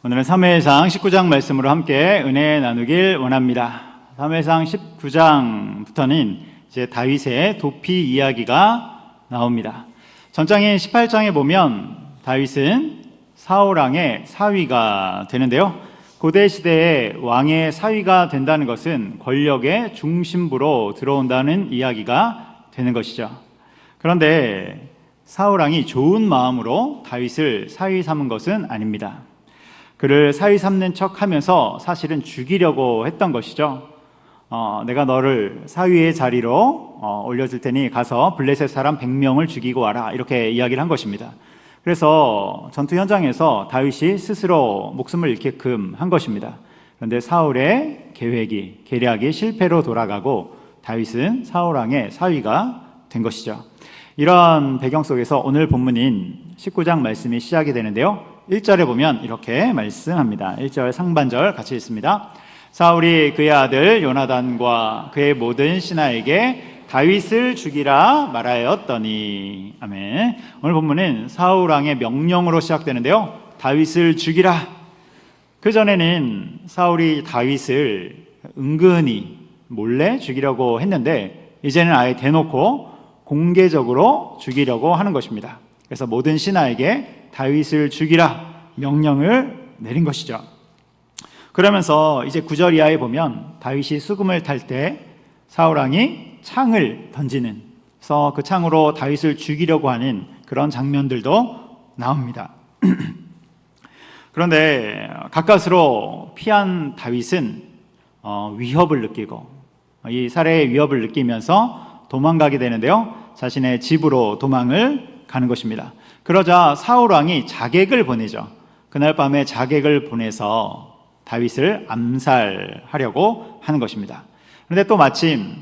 오늘은 사무엘상 19장 말씀으로 함께 은혜 나누길 원합니다. 사무엘상 19장부터는 이제 다윗의 도피 이야기가 나옵니다. 전장인 18장에 보면 다윗은 사울 왕의 사위가 되는데요. 고대 시대에 왕의 사위가 된다는 것은 권력의 중심부로 들어온다는 이야기가 되는 것이죠. 그런데 사울 왕이 좋은 마음으로 다윗을 사위 삼은 것은 아닙니다. 그를 사위 삼는 척 하면서 사실은 죽이려고 했던 것이죠. 내가 너를 사위의 자리로 올려줄 테니 가서 블레셋 사람 100명을 죽이고 와라, 이렇게 이야기를 한 것입니다. 그래서 전투 현장에서 다윗이 스스로 목숨을 잃게끔 한 것입니다. 그런데 사울의 계략이 실패로 돌아가고 다윗은 사울 왕의 사위가 된 것이죠. 이런 배경 속에서 오늘 본문인 19장 말씀이 시작이 되는데요. 1절에 보면 이렇게 말씀합니다. 1절 상반절 같이 읽습니다. 사울이 그의 아들 요나단과 그의 모든 신하에게 다윗을 죽이라 말하였더니. 아멘. 오늘 본문은 사울 왕의 명령으로 시작되는데요. 다윗을 죽이라. 그 전에는 사울이 다윗을 은근히 몰래 죽이려고 했는데 이제는 아예 대놓고 공개적으로 죽이려고 하는 것입니다. 그래서 모든 신하에게 다윗을 죽이라 명령을 내린 것이죠. 그러면서 이제 9절 이하에 보면 다윗이 수금을 탈 때 사울 왕이 창을 던지는, 그래서 그 창으로 다윗을 죽이려고 하는 그런 장면들도 나옵니다. 그런데 가까스로 피한 다윗은 위협을 느끼고 이 살해의 위협을 느끼면서 도망가게 되는데요. 자신의 집으로 도망을 가는 것입니다. 그러자 사울 왕이 자객을 보내죠. 그날 밤에 자객을 보내서 다윗을 암살하려고 하는 것입니다. 그런데 또 마침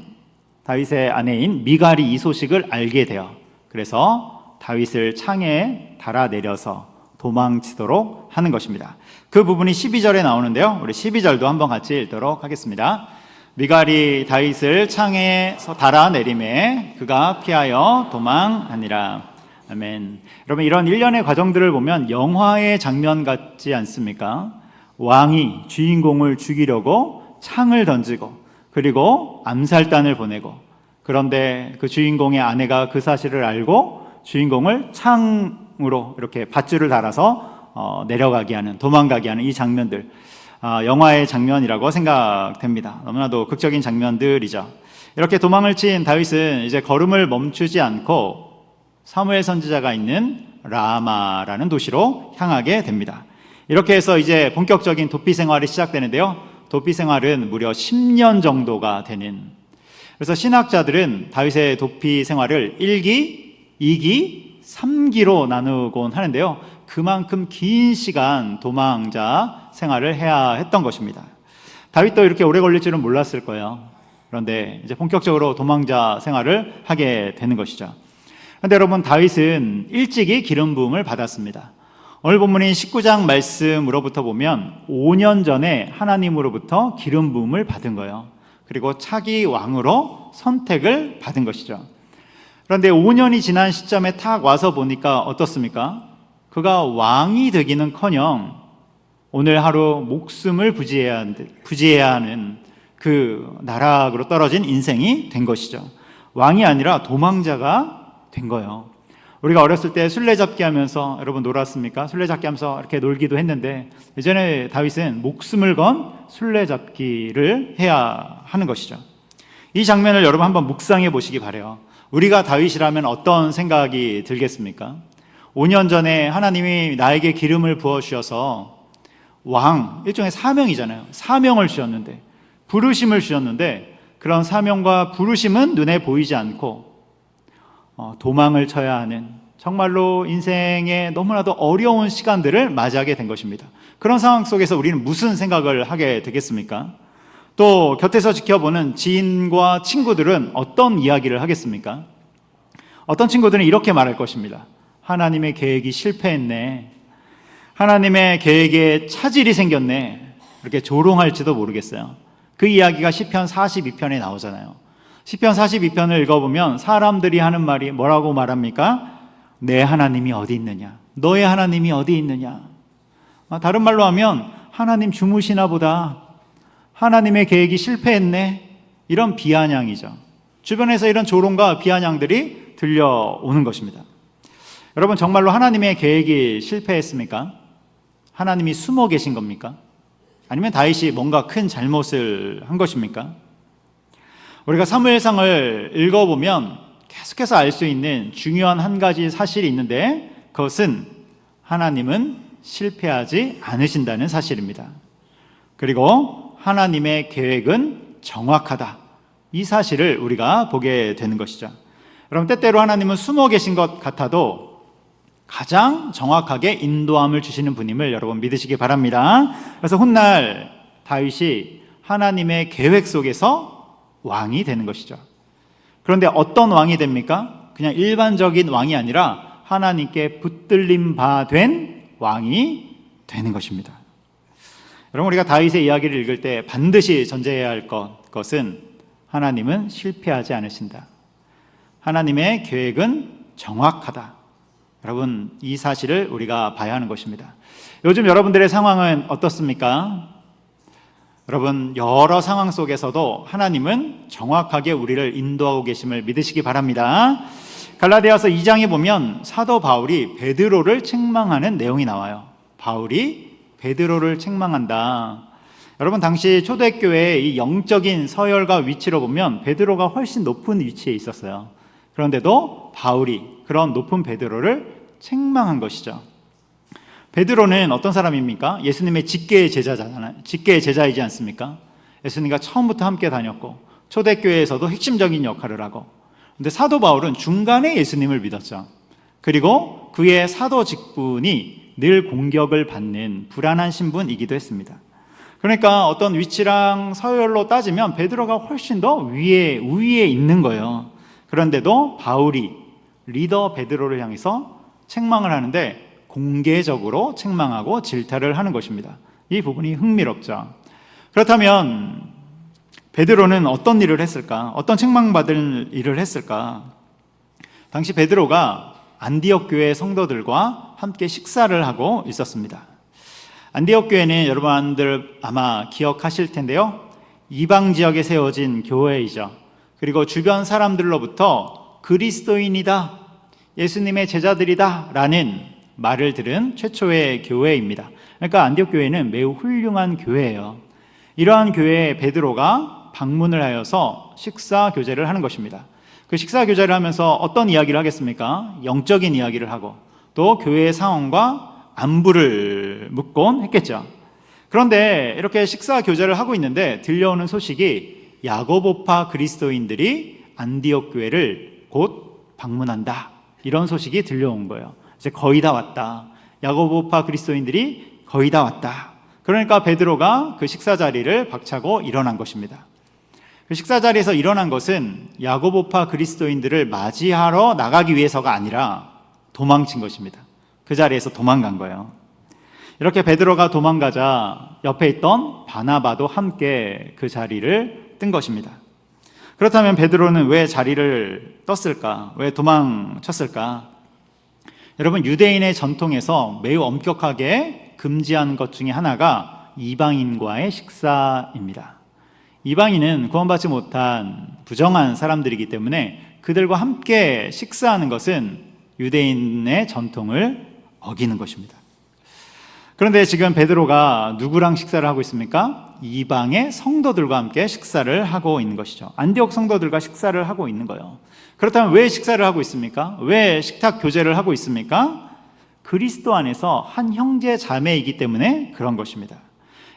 다윗의 아내인 미갈이 이 소식을 알게 돼요. 그래서 다윗을 창에 달아내려서 도망치도록 하는 것입니다. 그 부분이 12절에 나오는데요. 우리 12절도 한번 같이 읽도록 하겠습니다. 미갈이 다윗을 창에서 달아내림에 그가 피하여 도망하니라. 아멘. 여러분, 이런 일련의 과정들을 보면 영화의 장면 같지 않습니까? 왕이 주인공을 죽이려고 창을 던지고 그리고 암살단을 보내고, 그런데 그 주인공의 아내가 그 사실을 알고 주인공을 창으로 이렇게 밧줄을 달아서 내려가게 하는, 도망가게 하는 이 장면들, 영화의 장면이라고 생각됩니다. 너무나도 극적인 장면들이죠. 이렇게 도망을 친 다윗은 이제 걸음을 멈추지 않고 사무엘 선지자가 있는 라마라는 도시로 향하게 됩니다. 이렇게 해서 이제 본격적인 도피 생활이 시작되는데요. 도피 생활은 무려 10년 정도가 되는, 그래서 신학자들은 다윗의 도피 생활을 1기, 2기, 3기로 나누곤 하는데요. 그만큼 긴 시간 도망자 생활을 해야 했던 것입니다. 다윗도 이렇게 오래 걸릴 줄은 몰랐을 거예요. 그런데 이제 본격적으로 도망자 생활을 하게 되는 것이죠. 그런데 여러분, 다윗은 일찍이 기름 부음을 받았습니다. 오늘 본문인 19장 말씀으로부터 보면 5년 전에 하나님으로부터 기름 부음을 받은 거예요. 그리고 차기 왕으로 선택을 받은 것이죠. 그런데 5년이 지난 시점에 탁 와서 보니까 어떻습니까? 그가 왕이 되기는커녕 오늘 하루 목숨을 부지해야 하는 그 나락으로 떨어진 인생이 된 것이죠. 왕이 아니라 도망자가 된 거예요. 우리가 어렸을 때 술래잡기 하면서 여러분 놀았습니까? 술래잡기 하면서 이렇게 놀기도 했는데 예전에 다윗은 목숨을 건 술래잡기를 해야 하는 것이죠. 이 장면을 여러분 한번 묵상해 보시기 바라요. 우리가 다윗이라면 어떤 생각이 들겠습니까? 5년 전에 하나님이 나에게 기름을 부어주셔서 왕, 일종의 사명이잖아요. 사명을 주셨는데, 부르심을 주셨는데 그런 사명과 부르심은 눈에 보이지 않고 도망을 쳐야 하는, 정말로 인생의 너무나도 어려운 시간들을 맞이하게 된 것입니다. 그런 상황 속에서 우리는 무슨 생각을 하게 되겠습니까? 또 곁에서 지켜보는 지인과 친구들은 어떤 이야기를 하겠습니까? 어떤 친구들은 이렇게 말할 것입니다. 하나님의 계획이 실패했네. 하나님의 계획에 차질이 생겼네. 이렇게 조롱할지도 모르겠어요. 그 이야기가 시편 42편에 나오잖아요. 시편 42편을 읽어보면 사람들이 하는 말이 뭐라고 말합니까? 내 하나님이 어디 있느냐? 너의 하나님이 어디 있느냐? 다른 말로 하면 하나님 주무시나 보다, 하나님의 계획이 실패했네, 이런 비아냥이죠. 주변에서 이런 조롱과 비아냥들이 들려오는 것입니다. 여러분, 정말로 하나님의 계획이 실패했습니까? 하나님이 숨어 계신 겁니까? 아니면 다윗이 뭔가 큰 잘못을 한 것입니까? 우리가 사무엘상을 읽어보면 계속해서 알 수 있는 중요한 한 가지 사실이 있는데, 그것은 하나님은 실패하지 않으신다는 사실입니다. 그리고 하나님의 계획은 정확하다, 이 사실을 우리가 보게 되는 것이죠. 여러분, 때때로 하나님은 숨어 계신 것 같아도 가장 정확하게 인도함을 주시는 분임을 여러분 믿으시기 바랍니다. 그래서 훗날 다윗이 하나님의 계획 속에서 왕이 되는 것이죠. 그런데 어떤 왕이 됩니까? 그냥 일반적인 왕이 아니라 하나님께 붙들림 바 된 왕이 되는 것입니다. 여러분, 우리가 다윗의 이야기를 읽을 때 반드시 전제해야 할 것은 하나님은 실패하지 않으신다, 하나님의 계획은 정확하다. 여러분, 이 사실을 우리가 봐야 하는 것입니다. 요즘 여러분들의 상황은 어떻습니까? 여러분, 여러 상황 속에서도 하나님은 정확하게 우리를 인도하고 계심을 믿으시기 바랍니다. 갈라디아서 2장에 보면 사도 바울이 베드로를 책망하는 내용이 나와요. 바울이 베드로를 책망한다. 여러분, 당시 초대교회의 이 영적인 서열과 위치로 보면 베드로가 훨씬 높은 위치에 있었어요. 그런데도 바울이 그런 높은 베드로를 책망한 것이죠. 베드로는 어떤 사람입니까? 예수님의 직계의 제자잖아요. 직계의 제자이지 않습니까? 예수님과 처음부터 함께 다녔고 초대교회에서도 핵심적인 역할을 하고, 그런데 사도 바울은 중간에 예수님을 믿었죠. 그리고 그의 사도 직분이 늘 공격을 받는 불안한 신분이기도 했습니다. 그러니까 어떤 위치랑 서열로 따지면 베드로가 훨씬 더 우위에 있는 거예요. 그런데도 바울이 리더 베드로를 향해서 책망을 하는데 공개적으로 책망하고 질타를 하는 것입니다. 이 부분이 흥미롭죠. 그렇다면 베드로는 어떤 일을 했을까? 어떤 책망받을 일을 했을까? 당시 베드로가 안디옥 교회 성도들과 함께 식사를 하고 있었습니다. 안디옥 교회는 여러분들 아마 기억하실 텐데요, 이방 지역에 세워진 교회이죠. 그리고 주변 사람들로부터 그리스도인이다, 예수님의 제자들이다 라는 말을 들은 최초의 교회입니다. 그러니까 안디옥 교회는 매우 훌륭한 교회예요. 이러한 교회에 베드로가 방문을 하여서 식사 교제를 하는 것입니다. 그 식사 교제를 하면서 어떤 이야기를 하겠습니까? 영적인 이야기를 하고 또 교회의 상황과 안부를 묻곤 했겠죠. 그런데 이렇게 식사 교제를 하고 있는데 들려오는 소식이 야고보파 그리스도인들이 안디옥 교회를 곧 방문한다, 이런 소식이 들려온 거예요. 이제 거의 다 왔다, 야고보파 그리스도인들이 거의 다 왔다. 그러니까 베드로가 그 식사 자리를 박차고 일어난 것입니다. 그 식사 자리에서 일어난 것은 야고보파 그리스도인들을 맞이하러 나가기 위해서가 아니라 도망친 것입니다. 그 자리에서 도망간 거예요. 이렇게 베드로가 도망가자 옆에 있던 바나바도 함께 그 자리를 뜬 것입니다. 그렇다면 베드로는 왜 자리를 떴을까? 왜 도망쳤을까? 여러분, 유대인의 전통에서 매우 엄격하게 금지한 것 중에 하나가 이방인과의 식사입니다. 이방인은 구원받지 못한 부정한 사람들이기 때문에 그들과 함께 식사하는 것은 유대인의 전통을 어기는 것입니다. 그런데 지금 베드로가 누구랑 식사를 하고 있습니까? 이방의 성도들과 함께 식사를 하고 있는 것이죠. 안디옥 성도들과 식사를 하고 있는 거예요. 그렇다면 왜 식사를 하고 있습니까? 왜 식탁 교제를 하고 있습니까? 그리스도 안에서 한 형제 자매이기 때문에 그런 것입니다.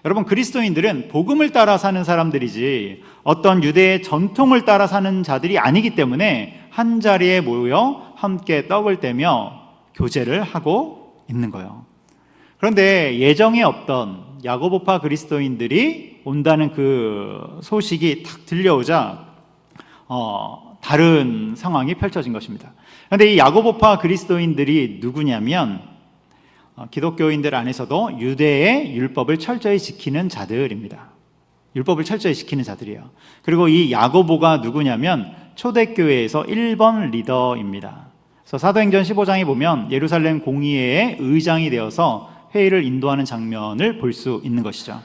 여러분, 그리스도인들은 복음을 따라 사는 사람들이지 어떤 유대의 전통을 따라 사는 자들이 아니기 때문에 한 자리에 모여 함께 떡을 떼며 교제를 하고 있는 거예요. 그런데 예정에 없던 야고보파 그리스도인들이 온다는 그 소식이 탁 들려오자 다른 상황이 펼쳐진 것입니다. 그런데 이 야고보파 그리스도인들이 누구냐면 기독교인들 안에서도 유대의 율법을 철저히 지키는 자들입니다. 율법을 철저히 지키는 자들이에요. 그리고 이 야고보가 누구냐면 초대교회에서 1번 리더입니다. 그래서 사도행전 15장에 보면 예루살렘 공의회의 의장이 되어서 회의를 인도하는 장면을 볼 수 있는 것이죠.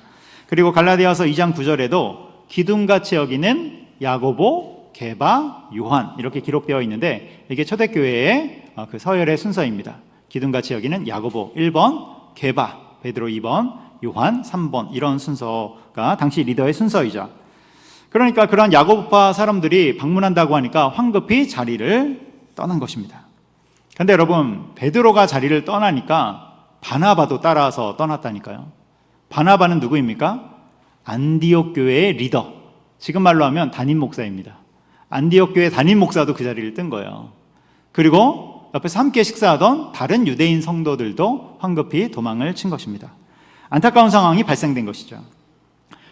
그리고 갈라디아서 2장 9절에도 기둥같이 여기는 야고보, 게바, 요한 이렇게 기록되어 있는데 이게 초대교회의 그 서열의 순서입니다. 기둥같이 여기는 야고보 1번, 게바, 베드로 2번, 요한 3번 이런 순서가 당시 리더의 순서이죠. 그러니까 그런 야고보파 사람들이 방문한다고 하니까 황급히 자리를 떠난 것입니다. 그런데 여러분, 베드로가 자리를 떠나니까 바나바도 따라서 떠났다니까요. 바나바는 누구입니까? 안디옥 교회의 리더, 지금 말로 하면 담임 목사입니다. 안디옥 교회 담임 목사도 그 자리를 뜬 거예요. 그리고 옆에서 함께 식사하던 다른 유대인 성도들도 황급히 도망을 친 것입니다. 안타까운 상황이 발생된 것이죠.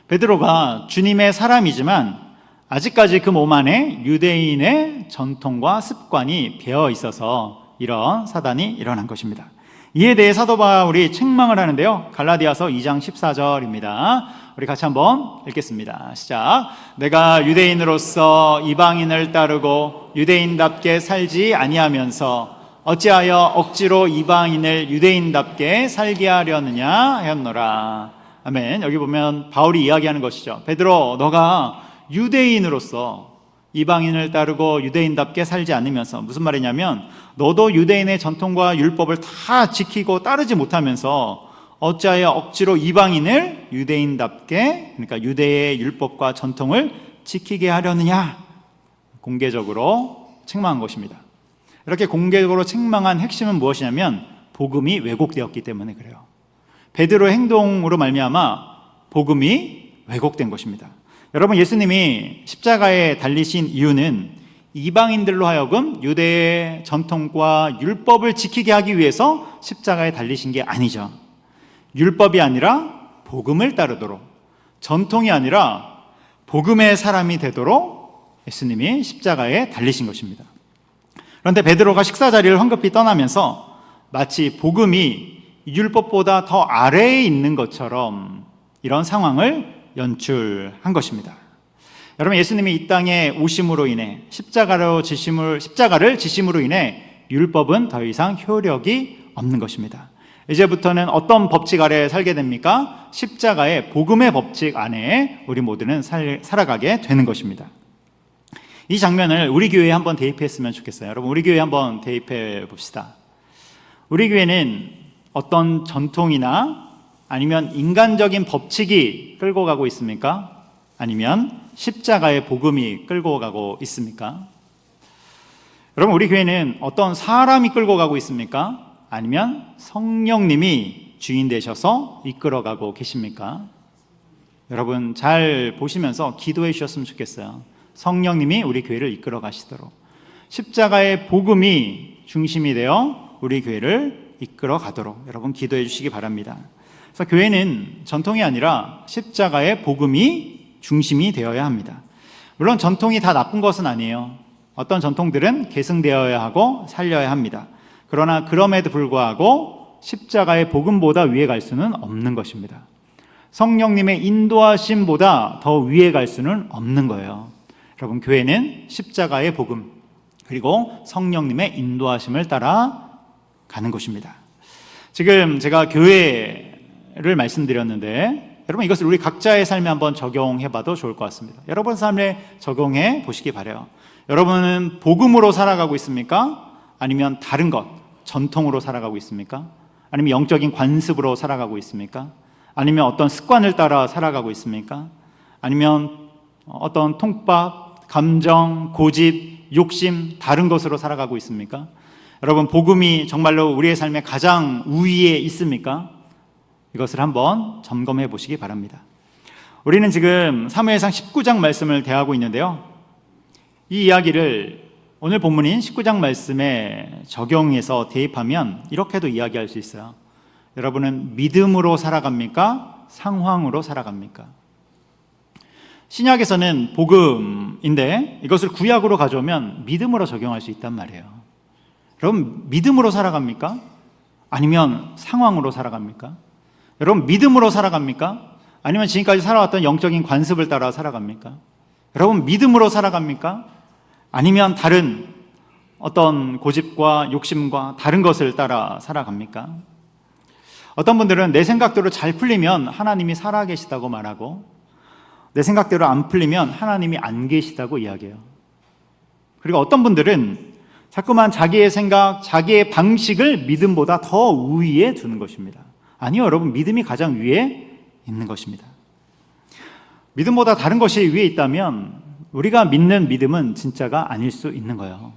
베드로가 주님의 사람이지만 아직까지 그 몸 안에 유대인의 전통과 습관이 배어 있어서 이런 사단이 일어난 것입니다. 이에 대해 사도 바울이 책망을 하는데요. 갈라디아서 2장 14절입니다. 우리 같이 한번 읽겠습니다. 시작. 내가 유대인으로서 이방인을 따르고 유대인답게 살지 아니하면서 어찌하여 억지로 이방인을 유대인답게 살게 하려느냐 하였노라. 아멘. 여기 보면 바울이 이야기하는 것이죠. 베드로, 너가 유대인으로서 이방인을 따르고 유대인답게 살지 않으면서, 무슨 말이냐면 너도 유대인의 전통과 율법을 다 지키고 따르지 못하면서 어찌하여 억지로 이방인을 유대인답게, 그러니까 유대의 율법과 전통을 지키게 하려느냐, 공개적으로 책망한 것입니다. 이렇게 공개적으로 책망한 핵심은 무엇이냐면 복음이 왜곡되었기 때문에 그래요. 베드로의 행동으로 말미암아 복음이 왜곡된 것입니다. 여러분, 예수님이 십자가에 달리신 이유는 이방인들로 하여금 유대의 전통과 율법을 지키게 하기 위해서 십자가에 달리신 게 아니죠. 율법이 아니라 복음을 따르도록, 전통이 아니라 복음의 사람이 되도록 예수님이 십자가에 달리신 것입니다. 그런데 베드로가 식사 자리를 황급히 떠나면서 마치 복음이 율법보다 더 아래에 있는 것처럼 이런 상황을 연출한 것입니다. 여러분, 예수님이 이 땅에 오심으로 인해 십자가를 지심으로 인해 율법은 더 이상 효력이 없는 것입니다. 이제부터는 어떤 법칙 아래에 살게 됩니까? 십자가의 복음의 법칙 안에 우리 모두는 살아가게 되는 것입니다. 이 장면을 우리 교회에 한번 대입했으면 좋겠어요. 여러분, 우리 교회에 한번 대입해 봅시다. 우리 교회는 어떤 전통이나 아니면 인간적인 법칙이 끌고 가고 있습니까? 아니면 십자가의 복음이 끌고 가고 있습니까? 여러분, 우리 교회는 어떤 사람이 끌고 가고 있습니까? 아니면 성령님이 주인 되셔서 이끌어가고 계십니까? 여러분, 잘 보시면서 기도해 주셨으면 좋겠어요. 성령님이 우리 교회를 이끌어 가시도록, 십자가의 복음이 중심이 되어 우리 교회를 이끌어 가도록 여러분 기도해 주시기 바랍니다. 그래서 교회는 전통이 아니라 십자가의 복음이 중심이 되어야 합니다. 물론 전통이 다 나쁜 것은 아니에요. 어떤 전통들은 계승되어야 하고 살려야 합니다. 그러나 그럼에도 불구하고 십자가의 복음보다 위에 갈 수는 없는 것입니다. 성령님의 인도하심보다 더 위에 갈 수는 없는 거예요. 여러분, 교회는 십자가의 복음 그리고 성령님의 인도하심을 따라 가는 것입니다. 지금 제가 교회를 말씀드렸는데 여러분, 이것을 우리 각자의 삶에 한번 적용해 봐도 좋을 것 같습니다. 여러분 삶에 적용해 보시기 바라요. 여러분은 복음으로 살아가고 있습니까? 아니면 다른 것, 전통으로 살아가고 있습니까? 아니면 영적인 관습으로 살아가고 있습니까? 아니면 어떤 습관을 따라 살아가고 있습니까? 아니면 어떤 통밥, 감정, 고집, 욕심, 다른 것으로 살아가고 있습니까? 여러분, 복음이 정말로 우리의 삶의 가장 우위에 있습니까? 이것을 한번 점검해 보시기 바랍니다. 우리는 지금 사무엘상 19장 말씀을 대하고 있는데요, 이 이야기를 오늘 본문인 19장 말씀에 적용해서 대입하면 이렇게도 이야기할 수 있어요. 여러분은 믿음으로 살아갑니까? 상황으로 살아갑니까? 신약에서는 복음인데 이것을 구약으로 가져오면 믿음으로 적용할 수 있단 말이에요. 여러분, 믿음으로 살아갑니까? 아니면 상황으로 살아갑니까? 여러분, 믿음으로 살아갑니까? 아니면 지금까지 살아왔던 영적인 관습을 따라 살아갑니까? 여러분, 믿음으로 살아갑니까? 아니면 다른 어떤 고집과 욕심과 다른 것을 따라 살아갑니까? 어떤 분들은 내 생각대로 잘 풀리면 하나님이 살아계시다고 말하고, 내 생각대로 안 풀리면 하나님이 안 계시다고 이야기해요. 그리고 어떤 분들은 자꾸만 자기의 생각, 자기의 방식을 믿음보다 더 우위에 두는 것입니다. 아니요, 여러분, 믿음이 가장 위에 있는 것입니다. 믿음보다 다른 것이 위에 있다면 우리가 믿는 믿음은 진짜가 아닐 수 있는 거예요.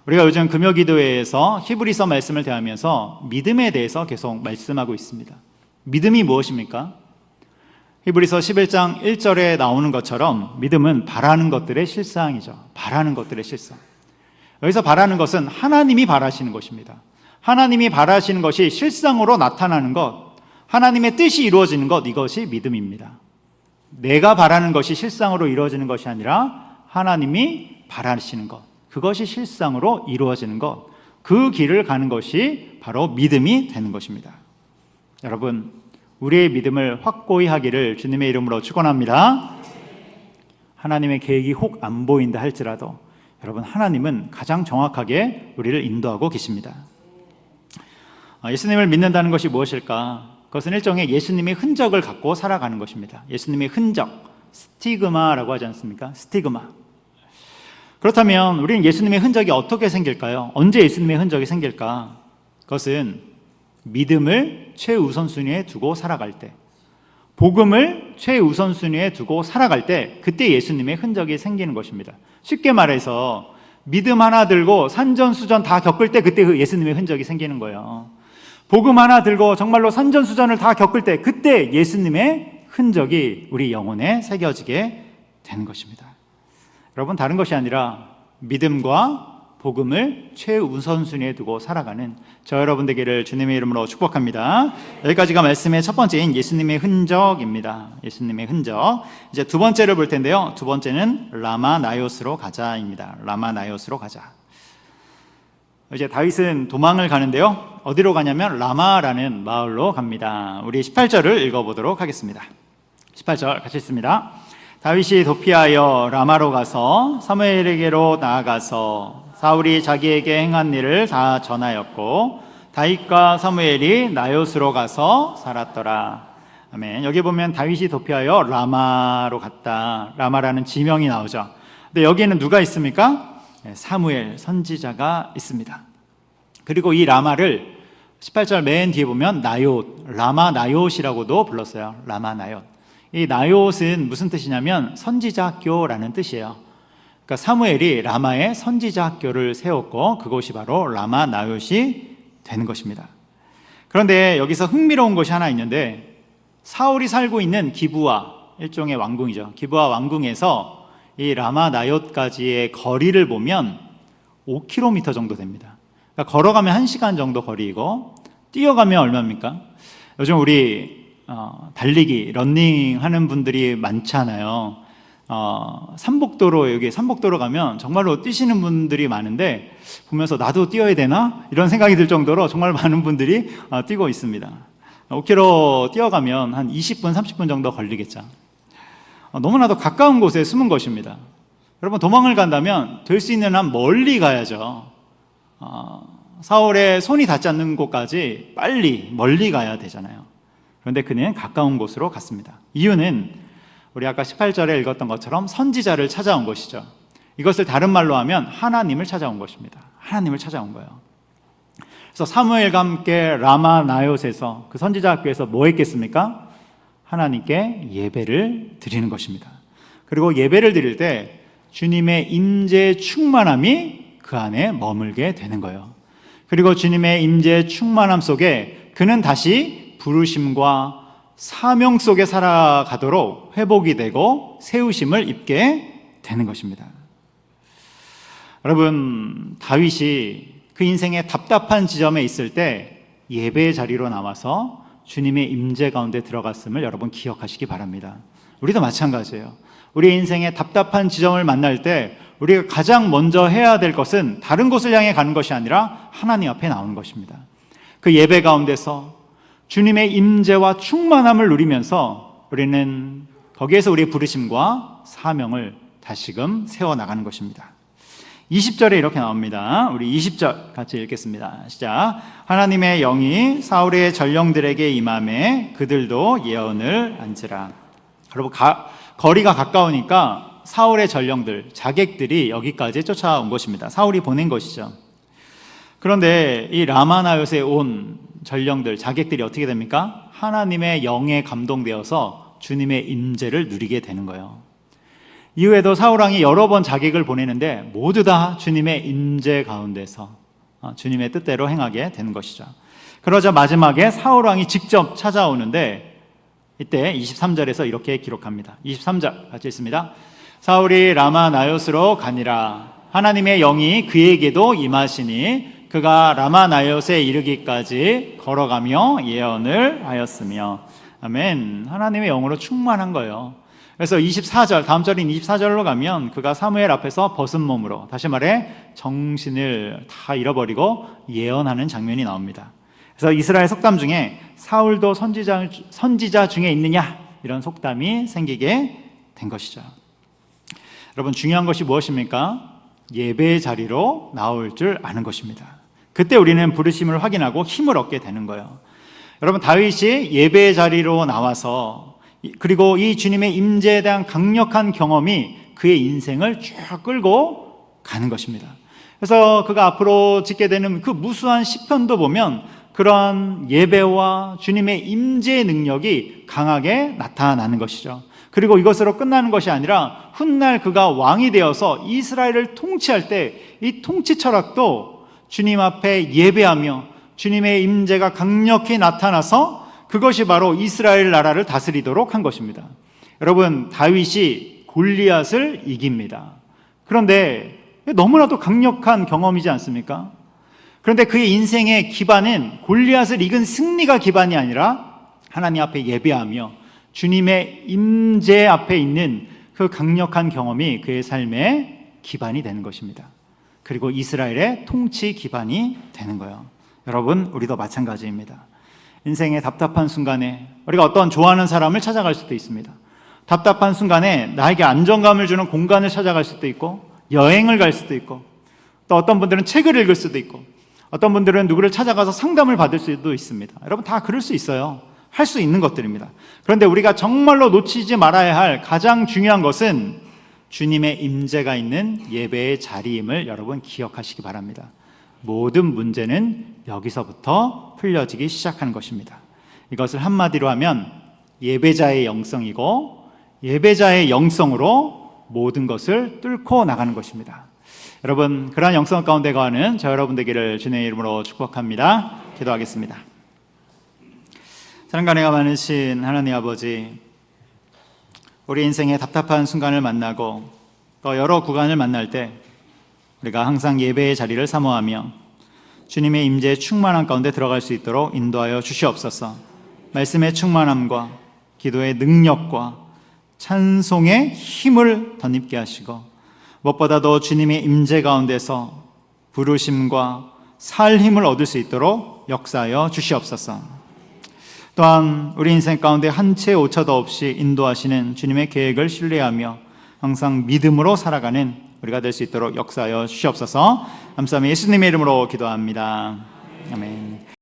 우리가 요즘 금요기도회에서 히브리서 말씀을 대하면서 믿음에 대해서 계속 말씀하고 있습니다. 믿음이 무엇입니까? 히브리서 11장 1절에 나오는 것처럼 믿음은 바라는 것들의 실상이죠. 바라는 것들의 실상. 여기서 바라는 것은 하나님이 바라시는 것입니다. 하나님이 바라시는 것이 실상으로 나타나는 것, 하나님의 뜻이 이루어지는 것, 이것이 믿음입니다. 내가 바라는 것이 실상으로 이루어지는 것이 아니라 하나님이 바라시는 것, 그것이 실상으로 이루어지는 것, 그 길을 가는 것이 바로 믿음이 되는 것입니다. 여러분, 우리의 믿음을 확고히 하기를 주님의 이름으로 축원합니다. 하나님의 계획이 혹 안 보인다 할지라도 여러분, 하나님은 가장 정확하게 우리를 인도하고 계십니다. 예수님을 믿는다는 것이 무엇일까? 그것은 일종의 예수님의 흔적을 갖고 살아가는 것입니다. 예수님의 흔적, 스티그마라고 하지 않습니까? 스티그마. 그렇다면 우리는 예수님의 흔적이 어떻게 생길까요? 언제 예수님의 흔적이 생길까? 그것은 믿음을 최우선순위에 두고 살아갈 때, 복음을 최우선순위에 두고 살아갈 때, 그때 예수님의 흔적이 생기는 것입니다. 쉽게 말해서 믿음 하나 들고 산전수전 다 겪을 때 그때 그 예수님의 흔적이 생기는 거예요. 복음 하나 들고 정말로 산전수전을 다 겪을 때 그때 예수님의 흔적이 우리 영혼에 새겨지게 되는 것입니다. 여러분, 다른 것이 아니라 믿음과 복음을 최우선순위에 두고 살아가는 저 여러분 되기를 주님의 이름으로 축복합니다. 여기까지가 말씀의 첫 번째인 예수님의 흔적입니다. 예수님의 흔적. 이제 두 번째를 볼 텐데요. 두 번째는 라마나요스로 가자입니다. 라마나요스로 가자. 이제 다윗은 도망을 가는데요. 어디로 가냐면 라마라는 마을로 갑니다. 우리 18절을 읽어보도록 하겠습니다. 18절 같이 읽습니다. 다윗이 도피하여 라마로 가서 사무엘에게로 나아가서 사울이 자기에게 행한 일을 다 전하였고 다윗과 사무엘이 나요스로 가서 살았더라. 아멘. 여기 보면 다윗이 도피하여 라마로 갔다. 라마라는 지명이 나오죠. 근데 여기에는 누가 있습니까? 사무엘 선지자가 있습니다. 그리고 이 라마를 18절 맨 뒤에 보면 나옅, 라마 나옅이라고도 불렀어요. 라마 나옅. 이 나옅은 무슨 뜻이냐면 선지자 학교라는 뜻이에요. 그러니까 사무엘이 라마에 선지자 학교를 세웠고 그것이 바로 라마 나옅이 되는 것입니다. 그런데 여기서 흥미로운 것이 하나 있는데 사울이 살고 있는 기브아, 일종의 왕궁이죠. 기브아 왕궁에서 이 라마 나옅까지의 거리를 보면 5km 정도 됩니다. 그러니까 걸어가면 1시간 정도 거리이고 뛰어가면 얼마입니까? 요즘 우리 달리기, 러닝 하는 분들이 많잖아요. 삼복도로, 여기 삼복도로 가면 정말로 뛰시는 분들이 많은데 보면서 나도 뛰어야 되나? 이런 생각이 들 정도로 정말 많은 분들이 뛰고 있습니다. 5km 뛰어가면 한 20분, 30분 정도 걸리겠죠. 너무나도 가까운 곳에 숨은 것입니다. 여러분, 도망을 간다면 될 수 있는 한 멀리 가야죠. 사울의 손이 닿지 않는 곳까지 빨리 멀리 가야 되잖아요. 그런데 그는 가까운 곳으로 갔습니다. 이유는 우리 아까 18절에 읽었던 것처럼 선지자를 찾아온 것이죠. 이것을 다른 말로 하면 하나님을 찾아온 것입니다. 하나님을 찾아온 거예요. 그래서 사무엘과 함께 라마 나옅에서 그 선지자 학교에서 뭐 했겠습니까? 하나님께 예배를 드리는 것입니다. 그리고 예배를 드릴 때 주님의 임재 충만함이 그 안에 머물게 되는 거예요. 그리고 주님의 임재 충만함 속에 그는 다시 부르심과 사명 속에 살아가도록 회복이 되고 세우심을 입게 되는 것입니다. 여러분, 다윗이 그 인생의 답답한 지점에 있을 때 예배의 자리로 나와서 주님의 임재 가운데 들어갔음을 여러분 기억하시기 바랍니다. 우리도 마찬가지예요. 우리 인생의 답답한 지점을 만날 때 우리가 가장 먼저 해야 될 것은 다른 곳을 향해 가는 것이 아니라 하나님 앞에 나오는 것입니다. 그 예배 가운데서 주님의 임재와 충만함을 누리면서 우리는 거기에서 우리의 부르심과 사명을 다시금 세워나가는 것입니다. 20절에 이렇게 나옵니다. 우리 20절 같이 읽겠습니다. 시작. 하나님의 영이 사울의 전령들에게 임함에 그들도 예언을 안지라. 여러분, 거리가 가까우니까 사울의 전령들, 자객들이 여기까지 쫓아온 것입니다. 사울이 보낸 것이죠. 그런데 이 라마나요스에 온 전령들, 자객들이 어떻게 됩니까? 하나님의 영에 감동되어서 주님의 임재를 누리게 되는 거예요. 이후에도 사울왕이 여러 번 자객을 보내는데 모두 다 주님의 임재 가운데서 주님의 뜻대로 행하게 되는 것이죠. 그러자 마지막에 사울왕이 직접 찾아오는데 이때 23절에서 이렇게 기록합니다. 23절 같이 읽습니다. 사울이 라마나요스로 가니라. 하나님의 영이 그에게도 임하시니 그가 라마나요스에 이르기까지 걸어가며 예언을 하였으며. 아멘. 하나님의 영으로 충만한 거예요. 그래서 24절, 다음 절인 24절로 가면 그가 사무엘 앞에서 벗은 몸으로, 다시 말해 정신을 다 잃어버리고 예언하는 장면이 나옵니다. 그래서 이스라엘 속담 중에 사울도 선지자 중에 있느냐, 이런 속담이 생기게 된 것이죠. 여러분, 중요한 것이 무엇입니까? 예배의 자리로 나올 줄 아는 것입니다. 그때 우리는 부르심을 확인하고 힘을 얻게 되는 거예요. 여러분, 다윗이 예배의 자리로 나와서, 그리고 이 주님의 임재에 대한 강력한 경험이 그의 인생을 쭉 끌고 가는 것입니다. 그래서 그가 앞으로 짓게 되는 그 무수한 시편도 보면 그러한 예배와 주님의 임재의 능력이 강하게 나타나는 것이죠. 그리고 이것으로 끝나는 것이 아니라 훗날 그가 왕이 되어서 이스라엘을 통치할 때 이 통치 철학도 주님 앞에 예배하며 주님의 임재가 강력히 나타나서 그것이 바로 이스라엘 나라를 다스리도록 한 것입니다. 여러분, 다윗이 골리앗을 이깁니다. 그런데 너무나도 강력한 경험이지 않습니까? 그런데 그의 인생의 기반은 골리앗을 이긴 승리가 기반이 아니라 하나님 앞에 예배하며 주님의 임재 앞에 있는 그 강력한 경험이 그의 삶의 기반이 되는 것입니다. 그리고 이스라엘의 통치 기반이 되는 거예요. 여러분, 우리도 마찬가지입니다. 인생의 답답한 순간에 우리가 어떤 좋아하는 사람을 찾아갈 수도 있습니다. 답답한 순간에 나에게 안정감을 주는 공간을 찾아갈 수도 있고, 여행을 갈 수도 있고, 또 어떤 분들은 책을 읽을 수도 있고, 어떤 분들은 누구를 찾아가서 상담을 받을 수도 있습니다. 여러분, 다 그럴 수 있어요. 할 수 있는 것들입니다. 그런데 우리가 정말로 놓치지 말아야 할 가장 중요한 것은 주님의 임재가 있는 예배의 자리임을 여러분 기억하시기 바랍니다. 모든 문제는 여기서부터 풀려지기 시작하는 것입니다. 이것을 한마디로 하면 예배자의 영성이고, 예배자의 영성으로 모든 것을 뚫고 나가는 것입니다. 여러분, 그러한 영성 가운데 거하는 저 여러분 되기를 주님의 이름으로 축복합니다. 기도하겠습니다. 사랑과 은혜가 많으신 하나님 아버지, 우리 인생의 답답한 순간을 만나고 또 여러 구간을 만날 때 우리가 항상 예배의 자리를 사모하며 주님의 임재의 충만함 가운데 들어갈 수 있도록 인도하여 주시옵소서. 말씀의 충만함과 기도의 능력과 찬송의 힘을 덧입게 하시고, 무엇보다도 주님의 임재 가운데서 부르심과 살 힘을 얻을 수 있도록 역사하여 주시옵소서. 또한 우리 인생 가운데 한 채 오차도 없이 인도하시는 주님의 계획을 신뢰하며 항상 믿음으로 살아가는 우리가 될 수 있도록 역사하여 주시옵소서. 감사합니다. 예수님의 이름으로 기도합니다. 아멘.